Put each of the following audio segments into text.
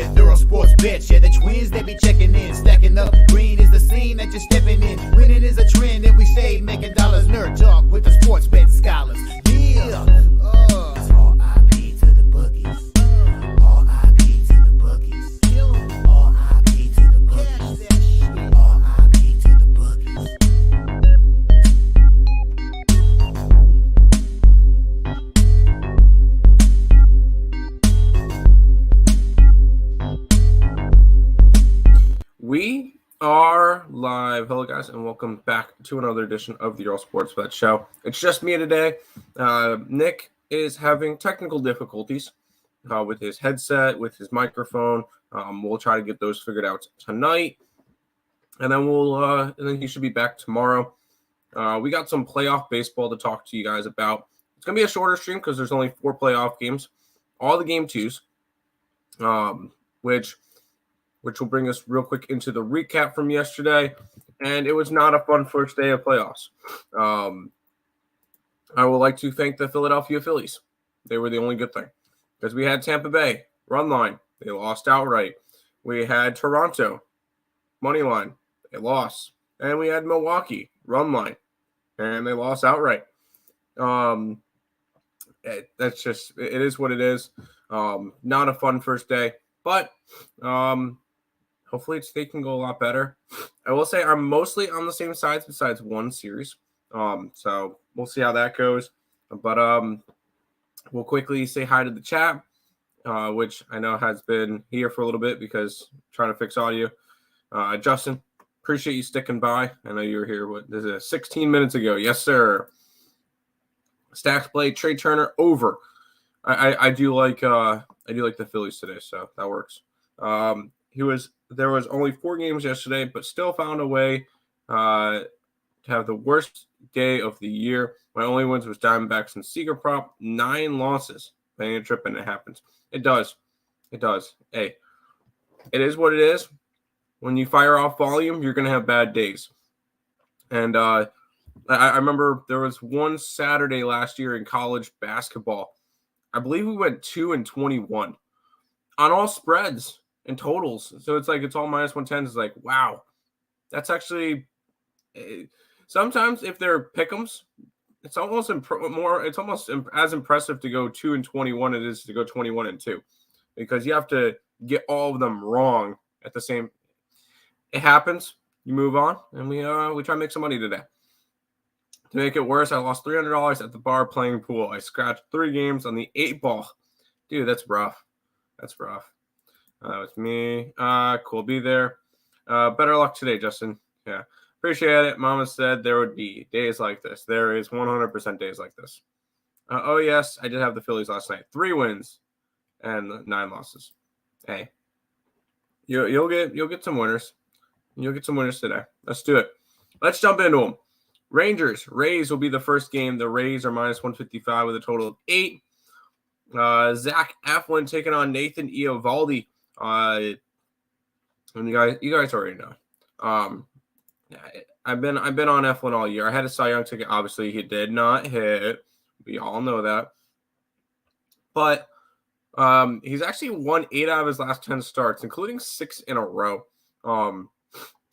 with Earle Sports Bets. Yeah, the twins, they be checking in, stacking up. Green is the scene that you're stepping in. Winning is a trend, and we stay making dollars. Nerd talk with the sports bet scholars. Yeah. R.I.P. to the bookies. R.I.P. to the bookies. R.I.P. to the bookies. R.I.P. to the bookies. We are live. Hello, guys, and welcome back to another edition of the Earle Sports Bet Show. It's just me today. Nick is having technical difficulties with his headset, with his microphone. We'll try to get those figured out tonight, and then he should be back tomorrow. We got some playoff baseball to talk to you guys about. It's gonna be a shorter stream because there's only 4 playoff games, all the game 2s, which will bring us real quick into the recap from yesterday. And it was not a fun first day of playoffs. I would like to thank the Philadelphia Phillies. They were the only good thing. Because we had Tampa Bay, run line. They lost outright. We had Toronto, money line. They lost. And we had Milwaukee, run line. And they lost outright. It is what it is. Not a fun first day. But hopefully they can go a lot better. I will say I'm mostly on the same sides besides one series. So we'll see how that goes. But we'll quickly say hi to the chat, which I know has been here for a little bit because I'm trying to fix audio. Justin, appreciate you sticking by. I know you were here. This is 16 minutes ago. Yes, sir. Stacks play Trey Turner over. I do like the Phillies today, so that works. There was only 4 games yesterday, but still found a way to have the worst day of the year. My only wins was Diamondbacks and Seager prop. 9 losses. Playing a trip, and it happens. It does. Hey, it is what it is. When you fire off volume, you're going to have bad days. And I remember there was one Saturday last year in college basketball. I believe we went 2-21 on all spreads and totals. So it's all minus 110s. It's like, wow, that's actually sometimes if they're pick'ems, it's almost as impressive to go 2-21 as it is to go 21-2, because you have to get all of them wrong at the same. It happens. You move on, and we try to make some money today. To make it worse, I lost $300 at the bar playing pool. I scratched 3 games on the 8 ball. Dude, that's rough. That was me. Cool. Be there. Better luck today, Justin. Yeah. Appreciate it. Mama said there would be days like this. There is 100% days like this. Oh, yes. I did have the Phillies last night. 3 wins and 9 losses. Hey. You'll get some winners. You'll get some winners today. Let's do it. Let's jump into them. Rangers. Rays will be the first game. The Rays are minus 155 with a total of 8. Zach Eflin taking on Nathan Eovaldi. And you guys already know. I've been on Eflin all year. I had a Cy Young ticket. Obviously, he did not hit. We all know that. But he's actually won 8 out of his last 10 starts, including 6 in a row. And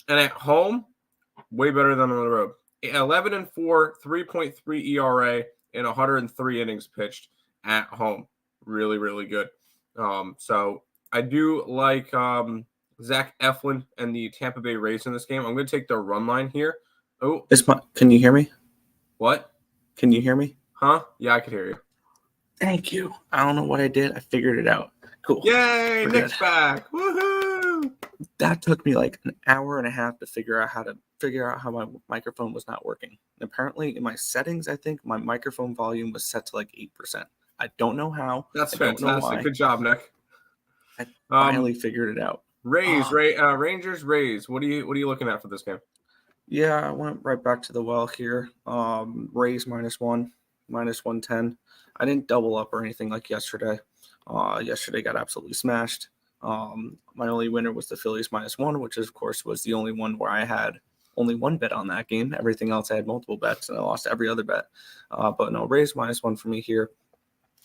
at home, way better than on the road. 11-4, 3.3 ERA, and 103 innings pitched at home. Really, really good. So I do like Zach Eflin and the Tampa Bay Rays in this game. I'm going to take the run line here. Oh, can you hear me? What? Can you hear me? Huh? Yeah, I could hear you. Thank you. I don't know what I did. I figured it out. Cool. Yay! Nick's back. Woohoo! That took me like an hour and a half to figure out how my microphone was not working. And apparently, in my settings, I think my microphone volume was set to like 8%. I don't know how. That's fantastic. Good job, Nick. I finally figured it out. Rangers, Rays. What are you looking at for this game? Yeah, I went right back to the well here. Rays -1, -110. I didn't double up or anything like yesterday. Yesterday got absolutely smashed. My only winner was the Phillies -1, which of course was the only one where I had only one bet on that game. Everything else I had multiple bets, and I lost every other bet. But no, Rays -1 for me here.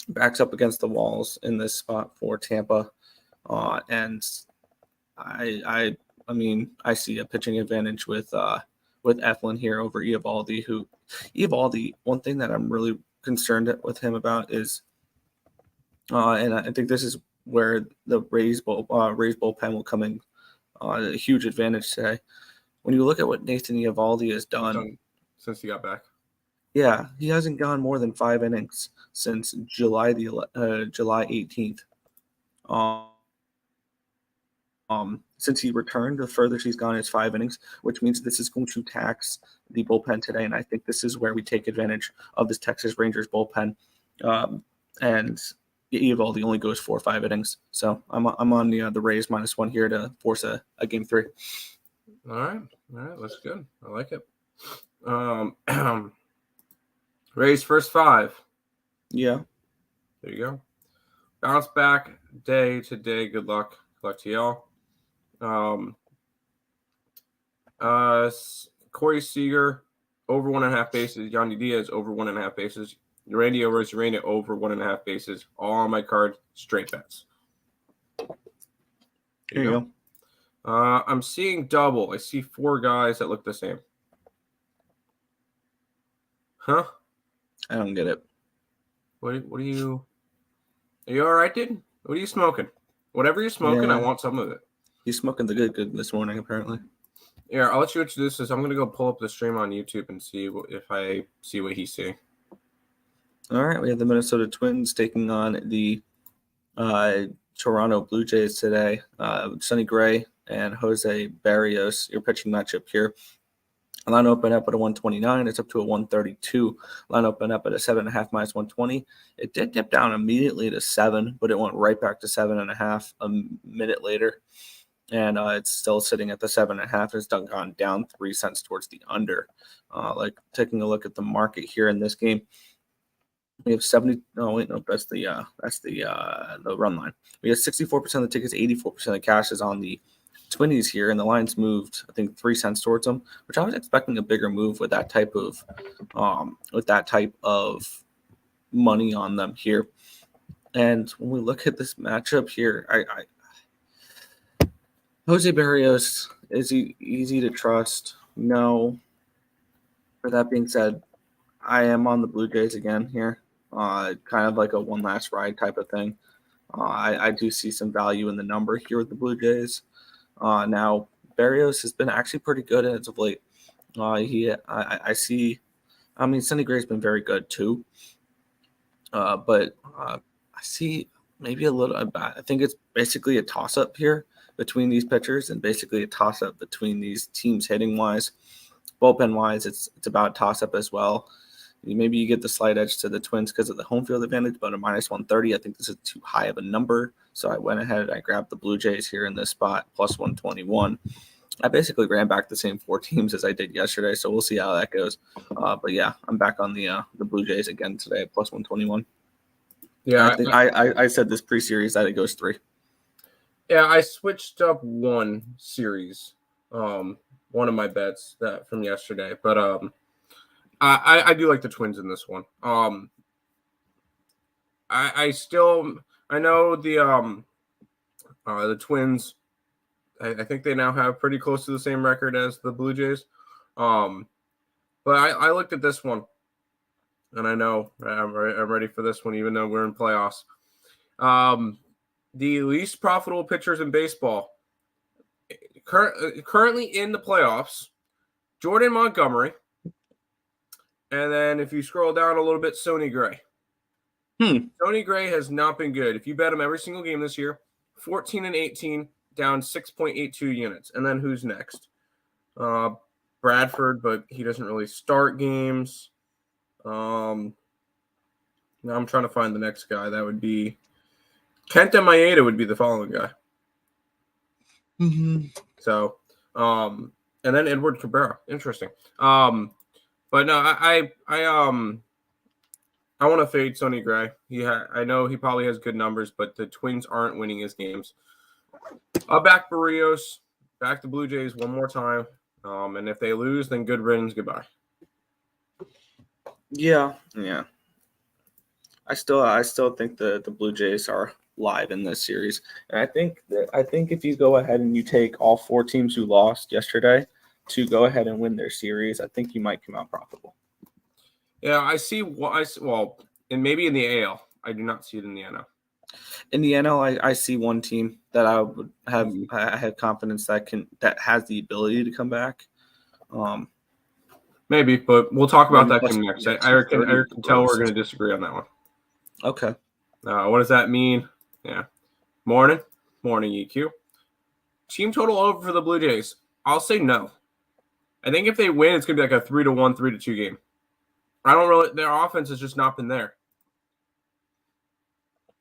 Backs up against the walls in this spot for Tampa. And I mean, I see a pitching advantage with Eflin here over Eovaldi. One thing that I'm really concerned with him about is, and I think this is where the Rays bullpen will come in a huge advantage today. When you look at what Nathan Eovaldi has done since he got back, yeah, he hasn't gone more than 5 innings since July 18th. Since he returned, the furthest he's gone is 5 innings, which means this is going to tax the bullpen today. And I think this is where we take advantage of this Texas Rangers bullpen. And Eovaldi only goes 4 or 5 innings. So I'm on the Rays -1 here to force a game 3. All right, that's good. I like it. Rays first 5. Yeah. There you go. Bounce back day to day. Good luck. Good luck to y'all. Corey Seager over 1.5 bases. Yandy Diaz over 1.5 bases. Randy Arozarena over 1.5 bases. All on my card. Straight bets. There you go. I'm seeing double. I see 4 guys that look the same. Huh? I don't get it. What are you? Are you all right, dude? What are you smoking? Whatever you're smoking, I want some of it. He's smoking the good this morning, apparently. Yeah, I'll let you introduce this. I'm going to go pull up the stream on YouTube and see if I see what he's seeing. All right, we have the Minnesota Twins taking on the Toronto Blue Jays today. Sonny Gray and Jose Barrios, your pitching matchup here. Line opened up at a 129. It's up to a 132. Line opened up at a 7.5 -120. It did dip down immediately to 7, but it went right back to 7.5 a minute later. And it's still sitting at the 7.5. It's gone down 3 cents towards the under. Like taking a look at the market here in this game, we have 70. No, wait, no, that's the run line. We have 64% of the tickets, 84% of the cash is on the Twinnies here, and the lines moved, I think, 3 cents towards them, which I was expecting a bigger move with that type of money on them here. And when we look at this matchup here, Jose Barrios, is he easy to trust? No. For that being said, I am on the Blue Jays again here, kind of like a one last ride type of thing. I do see some value in the number here with the Blue Jays. Now, Barrios has been actually pretty good as of late. I see. I mean, Sonny Gray's been very good too. But I see maybe a little. I think it's basically a toss-up here between these pitchers, and basically a toss-up between these teams hitting wise, bullpen wise. It's about a toss-up as well. Maybe you get the slight edge to the Twins because of the home field advantage, but a -130, I think this is too high of a number. So I went ahead and I grabbed the Blue Jays here in this spot, +121. I basically ran back the same 4 teams as I did yesterday, so we'll see how that goes. But yeah, I'm back on the Blue Jays again today at +121. Yeah, I think I said this pre-series that it goes 3. Yeah, I switched up one series, one of my bets that from yesterday, but I do like the Twins in this one. I know the Twins. I think they now have pretty close to the same record as the Blue Jays. But I looked at this one, and I know I'm ready for this one, even though we're in playoffs. The least profitable pitchers in baseball currently in the playoffs: Jordan Montgomery. And then if you scroll down a little bit, Sonny Gray. Sonny Gray has not been good. If you bet him every single game this year, 14-18, down 6.82 units. And then who's next? Bradford, but he doesn't really start games. Now I'm trying to find the next guy. That would be Kenta Maeda would be the following guy. Mm-hmm. So, and then Edward Cabrera. Interesting. But no, I want to fade Sonny Gray. I know he probably has good numbers, but the Twins aren't winning his games. I'll back Barrios, back the Blue Jays one more time. And if they lose, then good riddance, goodbye. Yeah. I still think the Blue Jays are live in this series. And I think if you go ahead and you take all 4 teams who lost yesterday to go ahead and win their series, I think you might come out profitable. Yeah, I see. Well, and maybe in the AL, I do not see it in the NL. In the NL, I see one team that I would have I have confidence that has the ability to come back. Maybe, but we'll talk about that Plus, team next. yeah, I can tell we're Rose. going to disagree on that one. Okay. What does that mean? Yeah. Morning EQ. Team total over for the Blue Jays. I'll say no. I think if they win, it's going to be like a 3-1, 3-2 game. Their offense has just not been there.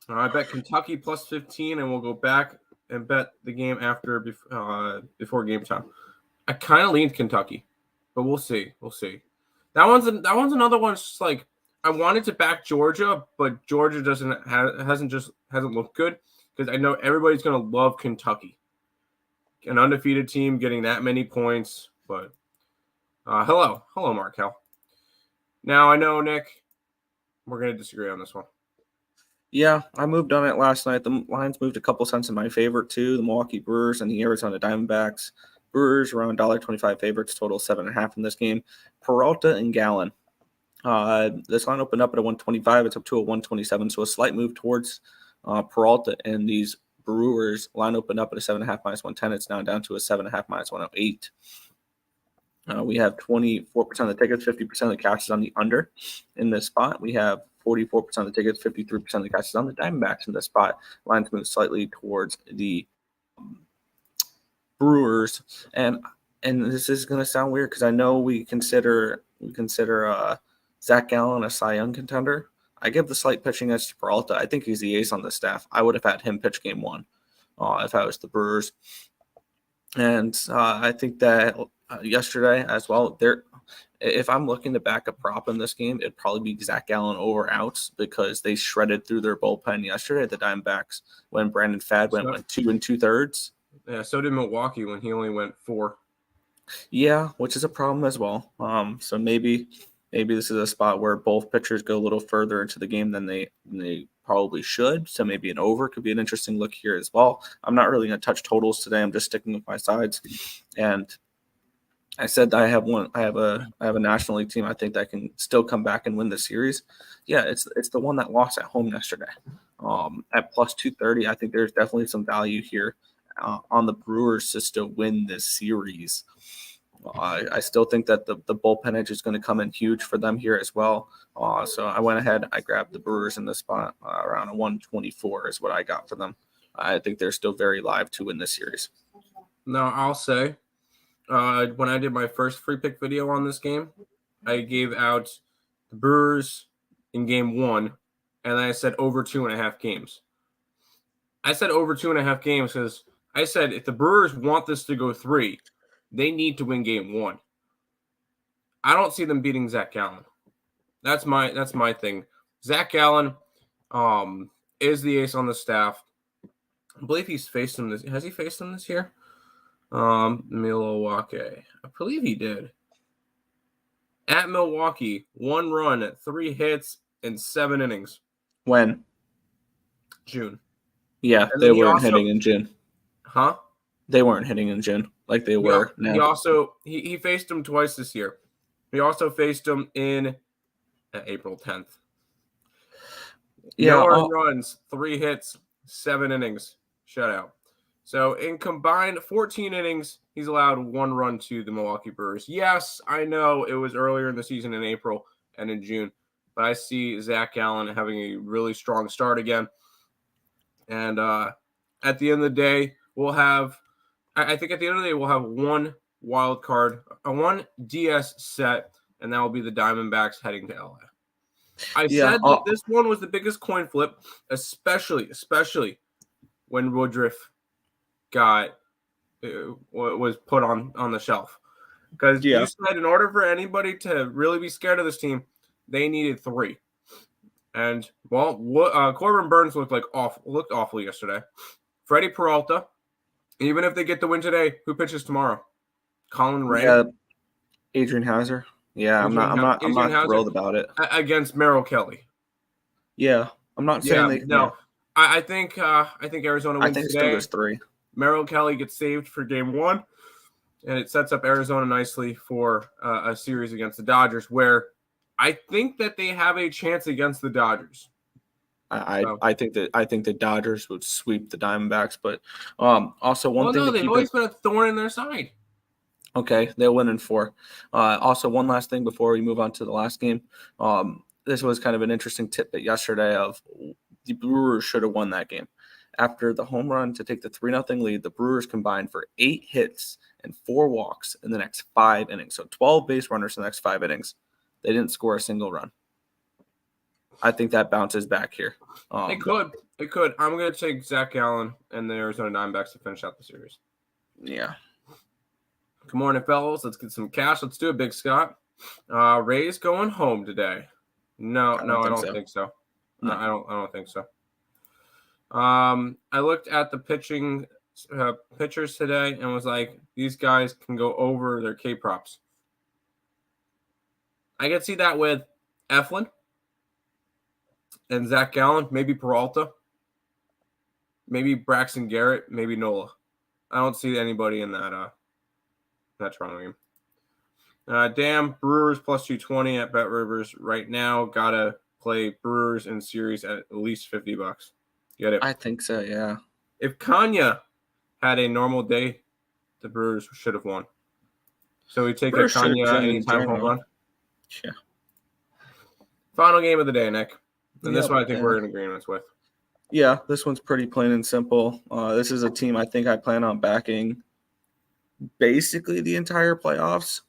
I bet Kentucky plus 15, and we'll go back and bet the game before game time. I kind of leaned Kentucky, but we'll see. That one's another one. It's just like I wanted to back Georgia, but Georgia hasn't looked good because I know everybody's gonna love Kentucky, an undefeated team getting that many points. But hello, Markel. Now I know, Nick, we're gonna disagree on this one. Yeah, I moved on it last night. The lines moved a couple cents in my favor too. The Milwaukee Brewers and the Arizona Diamondbacks. Brewers around $1.25 favorites, total 7.5 in this game. Peralta and Gallen. This line opened up at a 125. It's up to a 127, so a slight move towards Peralta. And these Brewers line opened up at a 7.5 minus 110. It's now down to a 7.5 minus 108. We have 24% of the tickets, 50% of the cash is on the under in this spot. We have 44% of the tickets, 53% of the cash is on the Diamondbacks in this spot. Lines move slightly towards the Brewers, and this is going to sound weird because I know we consider Zach Gallen a Cy Young contender. I give the slight pitching edge to Peralta. I think he's the ace on the staff. I would have had him pitch game 1 if I was the Brewers, and I think that yesterday as well. If I'm looking to back a prop in this game, it'd probably be Zach Gallen over outs because they shredded through their bullpen yesterday. The Diamondbacks when Brandon Fad went 2 2/3. Yeah, so did Milwaukee when he only went 4. Yeah, which is a problem as well. So maybe this is a spot where both pitchers go a little further into the game than they probably should. So maybe an over could be an interesting look here as well. I'm not really going to touch totals today. I'm just sticking with my sides. And I said I have a National League team I think that can still come back and win the series. Yeah, it's the one that lost at home yesterday. At plus 230, I think there's definitely some value here on the Brewers to still win this series. I still think that the bullpen edge is going to come in huge for them here as well. So I went ahead, I grabbed the Brewers in this spot around a 124 is what I got for them. I think they're still very live to win this series. Now I'll say, when I did my first free pick video on this game, I gave out the Brewers in game 1, and I said over 2.5 games. I said over 2.5 games because I said if the Brewers want this to go 3, they need to win game 1. I don't see them beating Zach Gallen. That's my thing. Zach Gallen is the ace on the staff. I believe he's faced him this. Has he faced him this year? Milwaukee. I believe he did. At Milwaukee, 1 run, 3 hits, and 7 innings. When? June. Yeah, they weren't hitting in June. Huh? They weren't hitting in June like they were now. He faced him twice this year. He also faced him in April 10th. Yeah, no runs, 3 hits, 7 innings, shutout. So in combined 14 innings, he's allowed 1 run to the Milwaukee Brewers. Yes, I know it was earlier in the season in April and in June, but I see Zach Gallen having a really strong start again. And at the end of the day, we'll have 1 wild card, 1 DS set, and that will be the Diamondbacks heading to LA. I said that this one was the biggest coin flip, especially when Woodruff was put on the shelf. Because you said in order for anybody to really be scared of this team, they needed 3. And Corbin Burns looked awful yesterday. Freddie Peralta, even if they get the win today, who pitches tomorrow? Colin Ray. Yeah, Adrian Hauser. Yeah, I'm not thrilled about it against Merrill Kelly. Yeah, I'm not saying I think Arizona I wins think it still today. goes 3. Merrill Kelly gets saved for game 1, and it sets up Arizona nicely for a series against the Dodgers, where I think that they have a chance against the Dodgers. I think the Dodgers would sweep the Diamondbacks, but also one thing they've always been a thorn in their side. Okay, they'll win in 4. Also, one last thing before we move on to the last game. This was kind of an interesting tidbit yesterday of the Brewers should have won that game. After the home run to take the 3-0 lead, the Brewers combined for 8 hits and 4 walks in the next 5 innings. So 12 base runners in the next 5 innings. They didn't score a single run. I think that bounces back here. It could. I'm going to take Zach Gallen and the Arizona Diamondbacks to finish out the series. Yeah. Good morning, fellas. Let's get some cash. Let's do it, Big Scott. Rays going home today. No, I don't think so. No. I don't think so. I looked at the pitchers today and was like, these guys can go over their K props. I could see that with Eflin and Zach Gallen, maybe Peralta, maybe Braxton Garrett, maybe Nola. I don't see anybody in that Toronto game. Damn, Brewers plus 220 at Bet Rivers right now. Gotta play Brewers in series at least $50. Get it? I think so, yeah. If Kanya had a normal day, the Brewers should have won. So we take a Kanya anytime home run. Yeah. Final game of the day, Nick. And this one I think we're in agreement with. Yeah, this one's pretty plain and simple. This is a team I think I plan on backing basically the entire playoffs,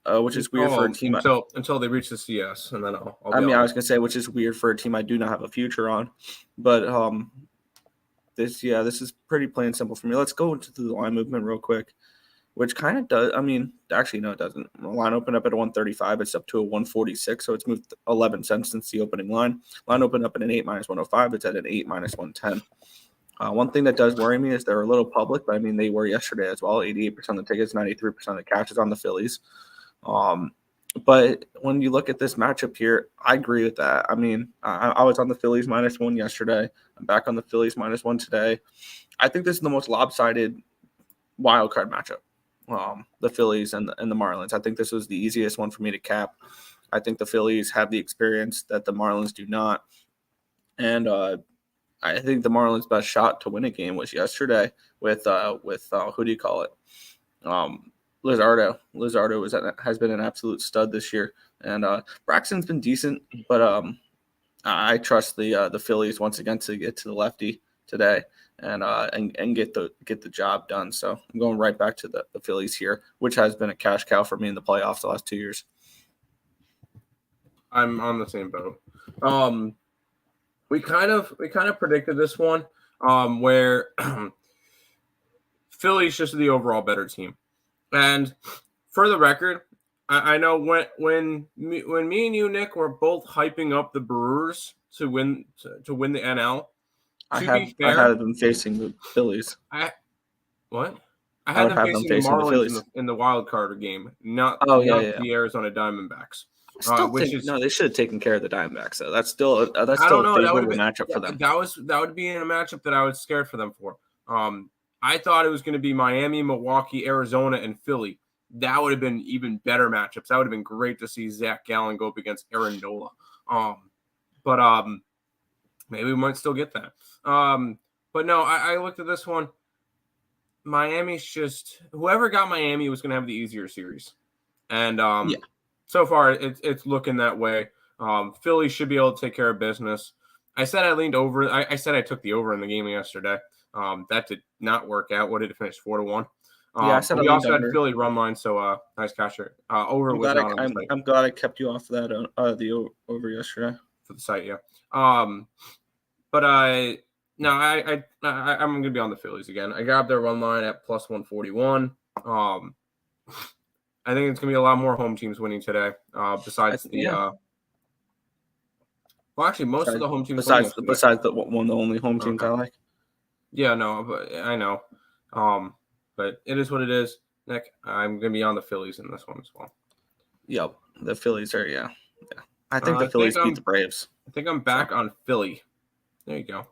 which is weird for a team. Until they reach the CS, and then I'll I was gonna say, which is weird for a team I do not have a future on, but this is pretty plain and simple for me. Let's go into the line movement real quick, which kind of does. I mean, actually, no, it doesn't. The line opened up at a 135. It's up to a 146, so it's moved 11 cents since the opening line. Line opened up at an 8 minus 105. It's at an 8 minus 110. One thing that does worry me is they're a little public, but I mean, they were yesterday as well. 88% of the tickets, 93% of the cash is on the Phillies. But when you look at this matchup here, I agree with that. I mean, I was on the Phillies -1 yesterday. I'm back on the Phillies -1 today. I think this is the most lopsided wild card matchup. The Phillies and the Marlins. I think this was the easiest one for me to cap. I think the Phillies have the experience that the Marlins do not. And I think the Marlins' best shot to win a game was yesterday with who do you call it? Lizardo. Lizardo has been an absolute stud this year, and Braxton's been decent, but I trust the Phillies once again to get to the lefty today and get the job done. So I'm going right back to the Phillies here, which has been a cash cow for me in the playoffs the last 2 years. I'm on the same boat. We kind of predicted this one, where Philly's just the overall better team. And for the record, I know when me and you, Nick, were both hyping up the Brewers to win the NL. I had them facing the Phillies. I had them facing the Marlins in the wild card game, not the Arizona Diamondbacks. They should have taken care of the Diamondbacks. So that's still a favorable matchup for them. That would be in a matchup that I was scared for them for. I thought it was going to be Miami, Milwaukee, Arizona, and Philly. That would have been even better matchups. That would have been great to see Zach Gallen go up against Aaron Nola. But maybe we might still get that. But no, I looked at this one. Miami's just whoever got Miami was going to have the easier series, and so far it's looking that way. Philly should be able to take care of business. I said I leaned over. I said I took the over in the game yesterday. That did not work out. What did it finish? 4-1. I said we also had Philly run line, so nice catcher. Over was not on the site. I'm glad I kept you off that the over yesterday for the site. Yeah. But I'm gonna be on the Phillies again. I grabbed their run line at plus 141. I think it's gonna be a lot more home teams winning today. Besides of the home teams. Besides the only home teams I like. Yeah, no, but I know. But it is what it is. Nick, I'm gonna be on the Phillies in this one as well. Yep, the Phillies are yeah. I think the Phillies beat the Braves. I think I'm back on Philly. There you go.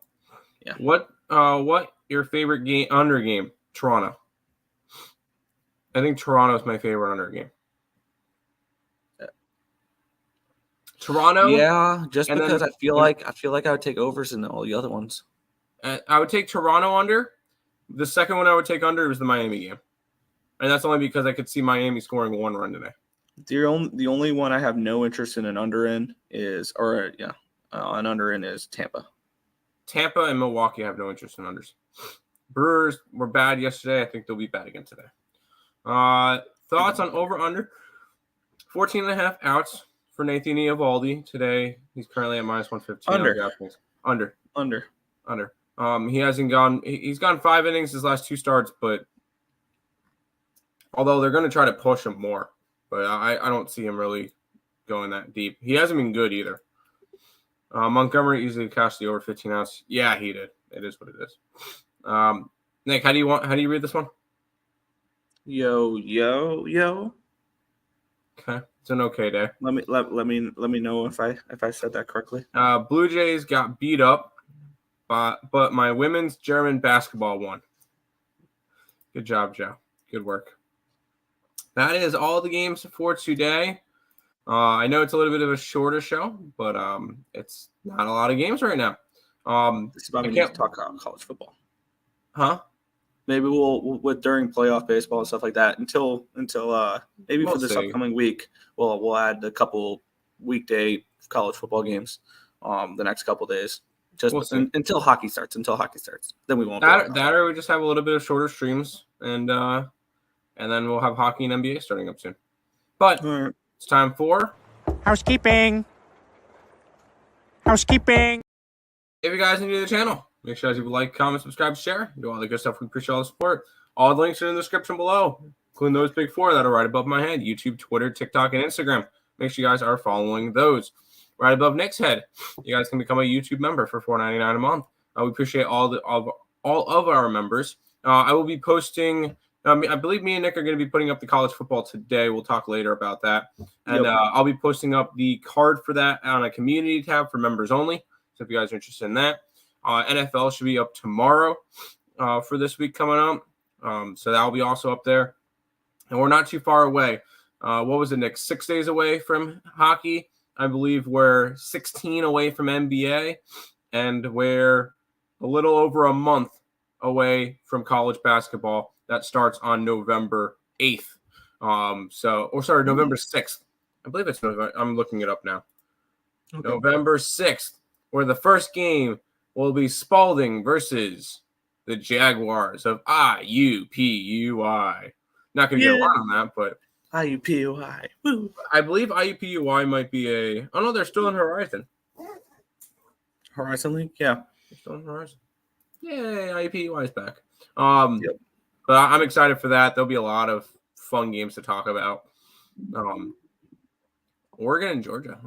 Yeah. What your favorite game under game? Toronto. I think Toronto is my favorite under game. Toronto. Yeah, just and because then- I feel like I would take overs in all the other ones. I would take Toronto under. The second one I would take under was the Miami game, and that's only because I could see Miami scoring 1 run today. The only one I have no interest in an under in is an under in is Tampa. Tampa and Milwaukee have no interest in unders. Brewers were bad yesterday. I think they'll be bad again today. Thoughts on over under 14.5 outs for Nathan Eovaldi today. He's currently at minus 115. Under. He hasn't gone. He's gone 5 innings his last 2 starts, but although they're going to try to push him more, but I don't see him really going that deep. He hasn't been good either. Montgomery easily cashed the over 15 outs. Yeah, he did. It is what it is. Nick, how do you read this one? Yo. Okay, it's an okay day. Let me know if I said that correctly. Blue Jays got beat up, but my women's German basketball won. Good job, Joe. Good work. That is all the games for today. I know it's a little bit of a shorter show, but it's not a lot of games right now. This is about we need to talk about college football. Huh? Maybe we'll during playoff baseball and stuff like that until maybe We'll for this see. upcoming week we'll add a couple weekday college football games the next couple days until hockey starts. Then we won't. That or we just have a little bit of shorter streams and then we'll have hockey and NBA starting up soon. But it's time for Housekeeping. If you guys are new to the channel, make sure you like, comment, subscribe, share, do all the good stuff. We appreciate all the support. All the links are in the description below, including those big 4 that are right above my head: YouTube, Twitter, TikTok, and Instagram. Make sure you guys are following those. Right above Nick's head, you guys can become a YouTube member for $4.99 a month. We appreciate all of our members. I will be posting. I believe me and Nick are going to be putting up the college football today. We'll talk later about that. And I'll be posting up the card for that on a community tab for members only. So if you guys are interested in that, NFL should be up tomorrow for this week coming up. So that'll be also up there. And we're not too far away. What was it, Nick? 6 days away from hockey. I believe we're 16 away from NBA. And we're a little over a month away from college basketball. That starts on November 8th. November 6th. I believe it's November. I'm looking it up now. Okay. November 6th, where the first game will be Spalding versus the Jaguars of IUPUI. Not going to get a lot on that, but IUPUI. Woo. I believe IUPUI might be a. Oh no, they're still in Horizon. Horizon League, yeah. They're still in Horizon. Yay, IUPUI is back. But I'm excited for that. There'll be a lot of fun games to talk about. Oregon and Georgia.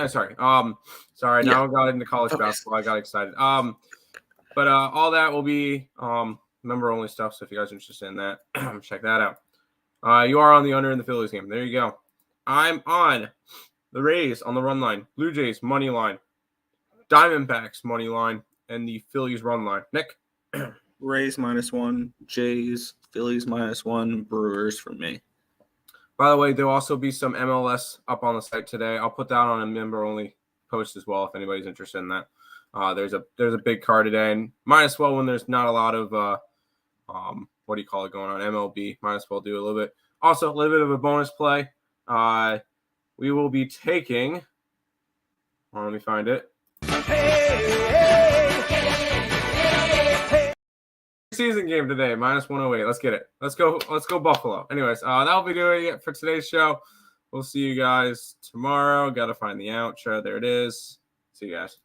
Sorry. Now I got into college basketball. I got excited. But all that will be member only stuff. So if you guys are interested in that, check that out. You are on the under in the Phillies game. There you go. I'm on the Rays on the run line, Blue Jays money line, Diamondbacks money line, and the Phillies run line. Nick. Rays -1, Jays, Phillies -1, Brewers for me. By the way, there'll also be some MLS up on the site today. I'll put that on a member-only post as well if anybody's interested in that. There's a big card today, and might as well, when there's not a lot of what do you call it going on, MLB, might as well do a little bit. Also, a little bit of a bonus play. We will be taking. Let me find it. Season game today, -108. Let's get it. Let's go Buffalo. Anyways, that'll be doing it for today's show. We'll see you guys tomorrow. Gotta find the outro. There it is. See you guys.